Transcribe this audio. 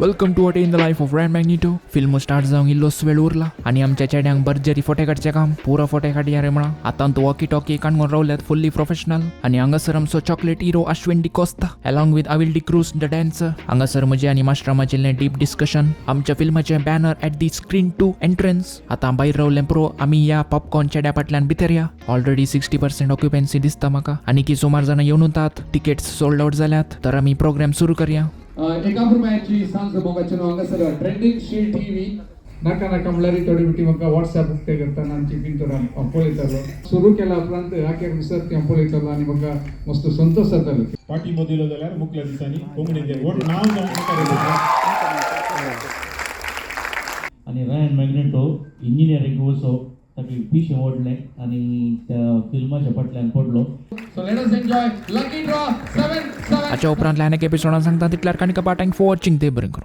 Welcome to a day in the life of Ran Magneto. Film start जाऊन इल्लोच वेळ उरला आणि आमच्या चेड्यांक भरजरी फोटे काडचे काम पुरा फोटे काडया रे म्हणा. आता तो वॉकी टॉकी काणून रावल्यात फुल्ली प्रोफेशनल आणि हांगासर आमचो chocolate hero Ashwin D Costa along with Avil D Cruz the dancer. हांगासर म्हजे आनी मास्टरामाचेले डीप डिस्कशन आमच्या फिल्माचे banner at the screen to entrance. आता भायर रावले प्रो आमी या पॉपकॉर्न चेड्या फाटल्यान भितर या. ऑलरेडी 60% ऑक्युपन्सी दिसता म्हाका आणि की सुमार जाणां येवन वतात. तिकेट्स सोल्ड आउट जाल्यात तर आमी प्रोग्राम सुरू करया. एकाप्रमाणे सांज मोगाचे हांगासर ट्रेंडिंग शी टीव्ही नाका नाका म्हणल्यार थोडी बिटी म्हाका व्हॉट्सॲप उक्ते करतना आमची पिंतूर पळयतालो. सुरू केला उपरांत आखेर दिसात तें पळयतालो आनी म्हाका मस्त संतोष जातालो. पार्टी मदिलो जाल्यार मुखल्या दिसांनी कोंकणीचेर व्हड नांव जावन आणि रायन मॅग्नेटो इंजिनियरिंग वचो ताका पिशें ओडलें आनी त्या फिल्माच्या फाटल्यान पडलो. So let us enjoy lucky draw 7 हाच्या उपरांत लायन एक एपिसोडान सांगता तितल्यार काणी कपाटांक फॉर वॉचिंग ते बरें करूं.